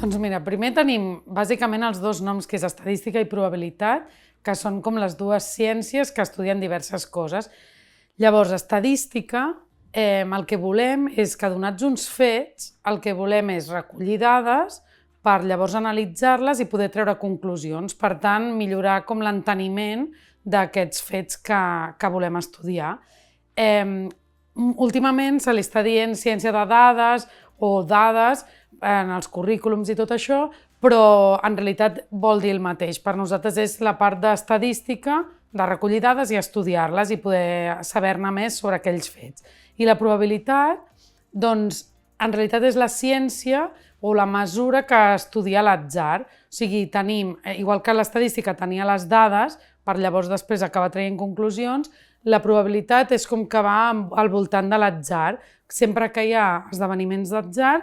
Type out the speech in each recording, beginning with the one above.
Doncs mira, primer tenim bàsicament els dos noms, que és estadística i probabilitat, que són com les dues ciències que estudien diverses coses. Llavors, estadística, el que volem és que, donats uns fets, el que volem és recollir dades per llavors analitzar-les i poder treure conclusions. Per tant, millorar com l'enteniment d'aquests fets que volem estudiar. Últimament se li està dient ciència de dades o dades en els currículums i tot això, però en realitat vol dir el mateix. Per nosaltres és la part d'estadística, de recollir dades i estudiar-les i poder saber-ne més sobre aquells fets. I la probabilitat, doncs, en realitat és la ciència o la mesura que estudia l'atzar. O sigui, tenim, igual que l'estadística tenia les dades, per llavors després acabar traient conclusions, la probabilitat és com que va al voltant de l'atzar. Sempre que hi ha esdeveniments d'atzar,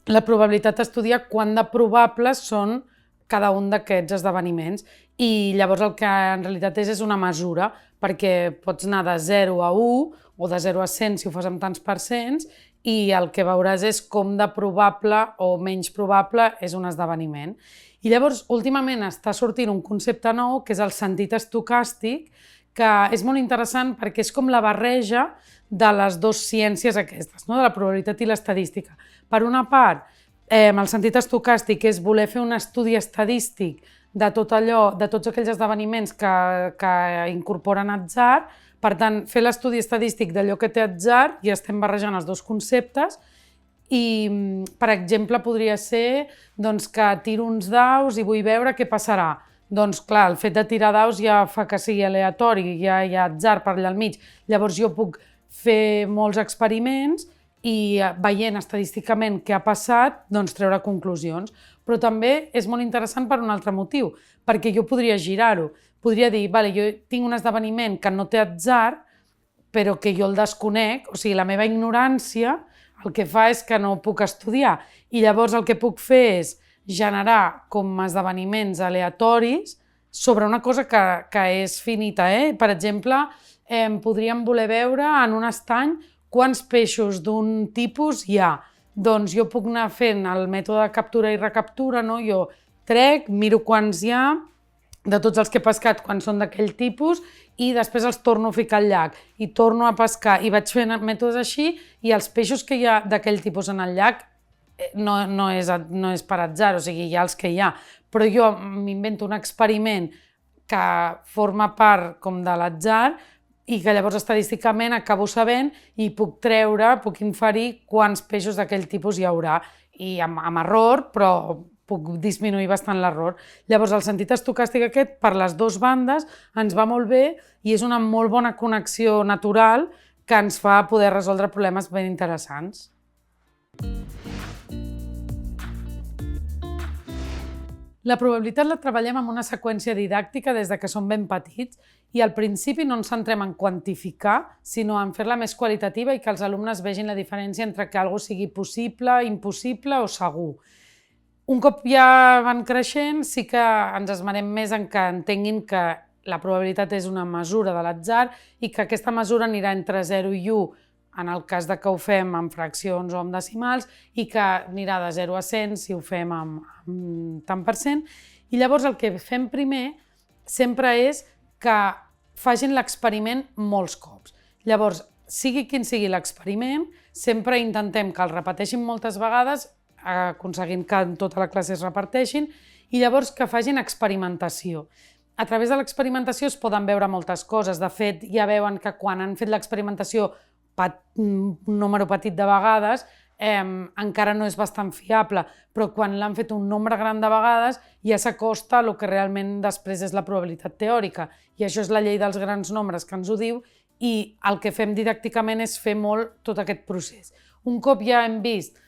la probabilitat estudia quant de probables són cada un d'aquests esdeveniments i llavors el que en realitat és una mesura, perquè pots anar de 0 a 1 o de 0 a 100 si ho fas amb tants percents i el que veuràs és com de probable o menys probable és un esdeveniment. I llavors, últimament està sortint un concepte nou que és el sentit estocàstic, que és molt interessant perquè és com la barreja de les dues ciències aquestes, no? De la probabilitat i l'estadística. Per una part, el sentit estocàstic és voler fer un estudi estadístic de tot allò, de tots aquells esdeveniments que incorporen atzar. Per tant, fer l'estudi estadístic d'allò que té atzar, i estem barrejant els dos conceptes, i, per exemple, podria ser que tiro uns daus i vull veure què passarà. Doncs clar, el fet de tirar daus ja fa que sigui aleatori, ja hi ha atzar per allà al mig. Llavors jo puc fer molts experiments i veient estadísticament què ha passat, doncs treure conclusions. Però també és molt interessant per un altre motiu, perquè jo podria girar-ho. Podria dir, vale, jo tinc un esdeveniment que no té atzar, però que jo el desconec, o sigui, la meva ignorància el que fa és que no ho puc estudiar. I llavors el que puc fer és generar com esdeveniments aleatoris sobre una cosa que és finita. Per exemple, podríem voler veure en un estany quants peixos d'un tipus hi ha. Doncs jo puc anar fent el mètode de captura i recaptura, no? Jo trec, miro quants hi ha, de tots els que he pescat, quan són d'aquell tipus, i després els torno a ficar al llac i torno a pescar i vaig fent mètodes així, i els peixos que hi ha d'aquell tipus en el llac no és per atzar, o sigui, hi ha els que hi ha, però jo m'invento un experiment que forma part com de l'atzar i que llavors estadísticament acabo sabent i puc treure, puc inferir quants peixos d'aquell tipus hi haurà, i amb error, però puc disminuir bastant l'error. Llavors el sentit estocàstic aquest per les dues bandes ens va molt bé i és una molt bona connexió natural que ens fa poder resoldre problemes ben interessants. La probabilitat la treballem amb una seqüència didàctica des de que som ben petits i al principi no ens centrem en quantificar, sinó en fer-la més qualitativa i que els alumnes vegin la diferència entre que alguna cosa sigui possible, impossible o segur. Un cop ja van creixent, sí que ens esmerem més en que entenguin que la probabilitat és una mesura de l'atzar i que aquesta mesura anirà entre 0 i 1 en el cas que ho fem amb fraccions o amb decimals i que anirà de 0 a 100 si ho fem amb tant per cent. I llavors el que fem primer sempre és que facin l'experiment molts cops. Llavors, sigui quin sigui l'experiment, sempre intentem que el repeteixin moltes vegades, aconseguint que en tota la classe es reparteixin, i llavors que facin experimentació. A través de l'experimentació es poden veure moltes coses. De fet, ja veuen que quan han fet l'experimentació un número petit de vegades, encara no és bastant fiable, però quan l'han fet un nombre gran de vegades ja s'acosta a el que realment després és la probabilitat teòrica. I això és la llei dels grans nombres que ens ho diu, i el que fem didàcticament és fer molt tot aquest procés. Un cop ja hem vist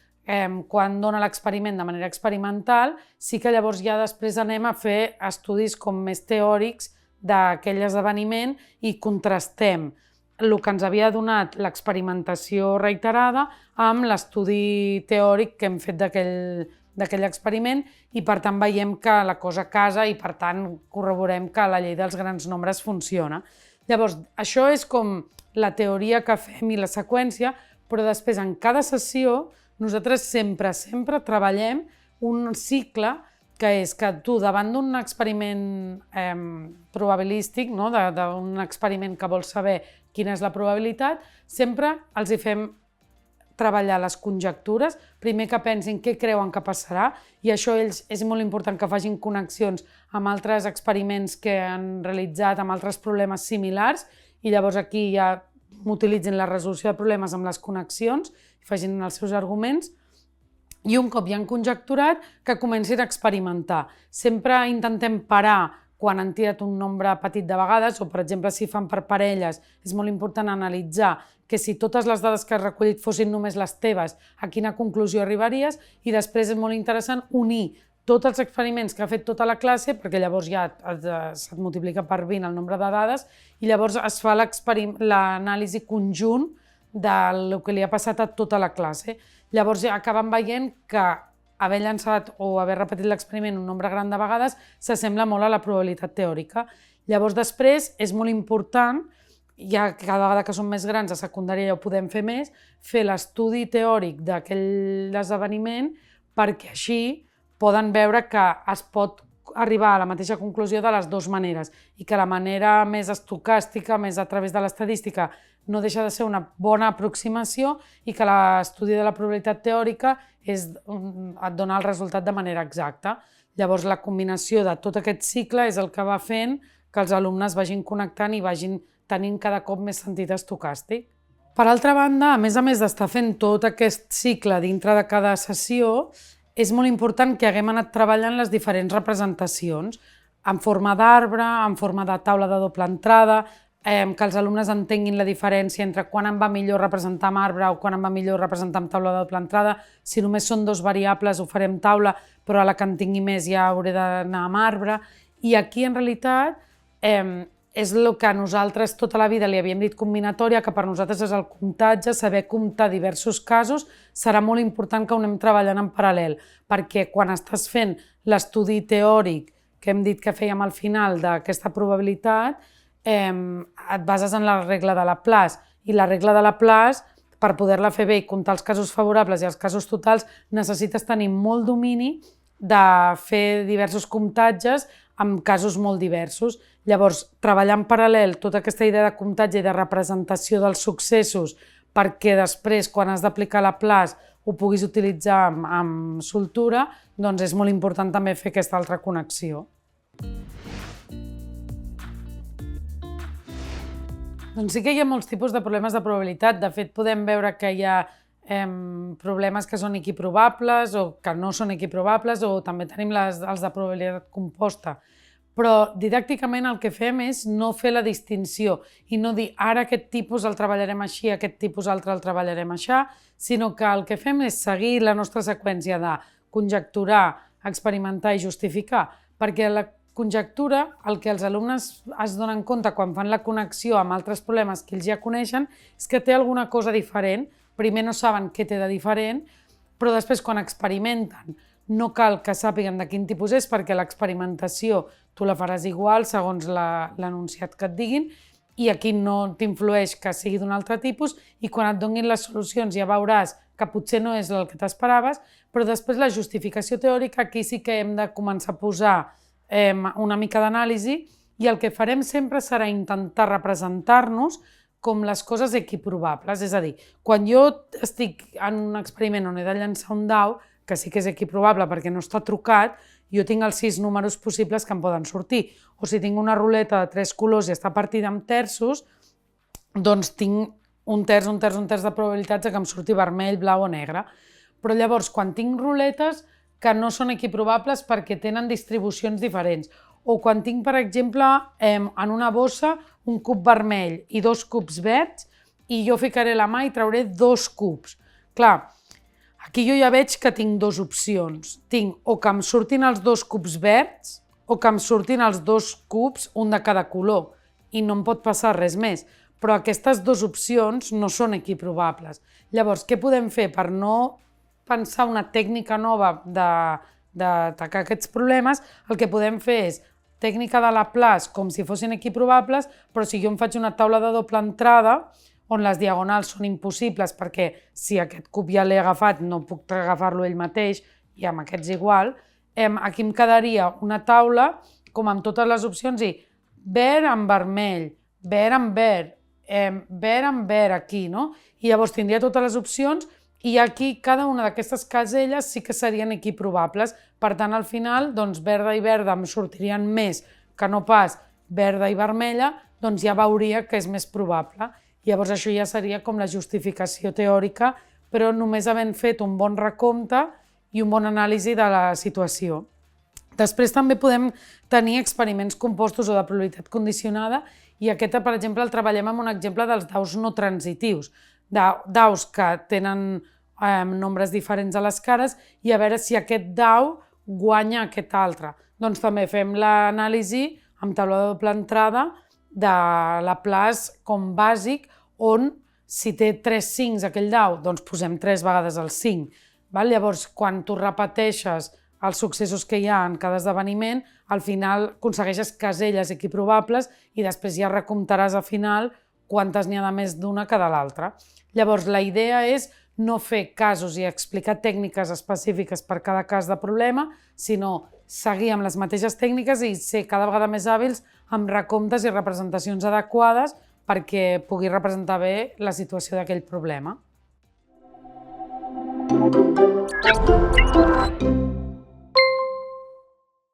quan dona l'experiment de manera experimental, sí que llavors ja després anem a fer estudis com més teòrics d'aquell esdeveniment i contrastem el que ens havia donat l'experimentació reiterada amb l'estudi teòric que hem fet d'aquell experiment, i per tant veiem que la cosa casa i per tant corroborem que la llei dels grans nombres funciona. Llavors, això és com la teoria que fem i la seqüència, però després en cada sessió nosaltres sempre treballem un cicle que és que tu, davant d'un experiment probabilístic, no? d'un experiment que vols saber quina és la probabilitat, sempre els hi fem treballar les conjectures, primer que pensin què creuen que passarà, i això ells és molt important que facin connexions amb altres experiments que han realitzat, amb altres problemes similars, i llavors aquí ja utilitzin la resolució de problemes amb les connexions, facin els seus arguments, i un cop ja han conjecturat, que comencin a experimentar. Sempre intentem parar quan han tirat un nombre petit de vegades, o per exemple si fan per parelles, és molt important analitzar que si totes les dades que has recollit fossin només les teves, a quina conclusió arribaries, i després és molt interessant unir tots els experiments que ha fet tota la classe, perquè llavors ja se't multiplica per 20 el nombre de dades, i llavors es fa l'anàlisi conjunt del que li ha passat a tota la classe. Llavors ja acaben veient que haver llançat o haver repetit l'experiment un nombre gran de vegades s'assembla molt a la probabilitat teòrica. Llavors després és molt important, ja cada vegada que són més grans a secundària ja ho podem fer més, fer l'estudi teòric d'aquell esdeveniment perquè així poden veure que es pot arribar a la mateixa conclusió de les dues maneres i que la manera més estocàstica, més a través de l'estadística, no deixa de ser una bona aproximació i que l'estudi de la probabilitat teòrica et dona el resultat de manera exacta. Llavors la combinació de tot aquest cicle és el que va fent que els alumnes vagin connectant i vagin tenint cada cop més sentit estocàstic. Per altra banda, a més d'estar fent tot aquest cicle dintre de cada sessió, és molt important que haguem anat treballant les diferents representacions, en forma d'arbre, en forma de taula de doble entrada, que els alumnes entenguin la diferència entre quan em va millor representar amb arbre o quan em va millor representar amb taula de doble entrada. Si només són dos variables ho farem taula, però a la que en tingui més ja hauré d'anar amb arbre. I aquí en realitat és el que a nosaltres tota la vida li havíem dit combinatòria, que per nosaltres és el comptatge, saber comptar diversos casos, serà molt important que ho anem treballant en paral·lel, perquè quan estàs fent l'estudi teòric que hem dit que fèiem al final d'aquesta probabilitat, et bases en la regla de Laplace, i la regla de Laplace, per poder-la fer bé i comptar els casos favorables i els casos totals, necessites tenir molt domini de fer diversos comptatges amb casos molt diversos. Llavors, treballar en paral·lel tota aquesta idea de comptatge i de representació dels successos perquè després, quan has d'aplicar Laplace, ho puguis utilitzar amb soltura, doncs és molt important també fer aquesta altra connexió. Doncs sí que hi ha molts tipus de problemes de probabilitat. De fet, podem veure que hi ha problemes que són equiprobables o que no són equiprobables, o també tenim els de probabilitat composta. Però didàcticament el que fem és no fer la distinció i no dir ara aquest tipus el treballarem així, aquest tipus altre el treballarem així, sinó que el que fem és seguir la nostra seqüència de conjecturar, experimentar i justificar, perquè la conjectura, el que els alumnes es donen compte quan fan la connexió amb altres problemes que ells ja coneixen, és que té alguna cosa diferent. Primer no saben què té de diferent, però després quan experimenten no cal que sàpiguen de quin tipus és, perquè l'experimentació tu la faràs igual segons l'enunciat que et diguin, i aquí no t'influeix que sigui d'un altre tipus, i quan et donin les solucions ja veuràs que potser no és el que t'esperaves, però després la justificació teòrica aquí sí que hem de començar a posar una mica d'anàlisi, i el que farem sempre serà intentar representar-nos com les coses equiprobables. És a dir, quan jo estic en un experiment on he de llançar un dau, que sí que és equiprobable perquè no està trucat, jo tinc els 6 números possibles que em poden sortir. O si tinc una ruleta de 3 colors i està partida en terços, doncs tinc un terç de probabilitats que em surti vermell, blau o negre. Però llavors, quan tinc ruletes que no són equiprobables perquè tenen distribucions diferents, o quan tinc, per exemple, en una bossa un cub vermell i 2 cubs verds, i jo ficaré la mà i trauré 2 cubs. Clar, aquí jo ja veig que tinc 2 opcions. Tinc o que em surtin els 2 cubs verds o que em surtin els 2 cubs, un de cada color, i no em pot passar res més. Però aquestes 2 opcions no són equiprobables. Llavors, què podem fer per no pensar una tècnica nova d'atacar aquests problemes? El que podem fer és tècnica de Laplace com si fossin equiprobables, però si jo em faig una taula de doble entrada on les diagonals són impossibles perquè si aquest cub ja l'he agafat no puc agafar-lo ell mateix i amb aquests igual, aquí em quedaria una taula com amb totes les opcions i verd amb vermell, verd amb verd, verd amb verd aquí, no? I llavors tindria totes les opcions i aquí cada una d'aquestes caselles sí que serien equiprobables. Per tant, al final, doncs, verda i verda em sortirien més que no pas verda i vermella, doncs ja veuria que és més probable. Llavors això ja seria com la justificació teòrica, però només havent fet un bon recompte i un bon anàlisi de la situació. Després també podem tenir experiments compostos o de probabilitat condicionada i aquest, per exemple, el treballem amb un exemple dels daus no transitius, daus que tenen nombres diferents a les cares i a veure si aquest dau guanya aquest altre. Doncs també fem l'anàlisi amb taula de doble entrada de Laplace com bàsic, on si té 3 5 aquell dau, doncs posem 3 vegades el 5. Llavors, quan tu repeteixes els successos que hi ha en cada esdeveniment, al final aconsegueixes caselles equiprobables i després ja recomptaràs al final quantes n'hi ha de més d'una que de l'altra. Llavors, la idea és no fer casos i explicar tècniques específiques per cada cas de problema, sinó seguir amb les mateixes tècniques i ser cada vegada més hàbils amb recomptes i representacions adequades perquè pugui representar bé la situació d'aquell problema.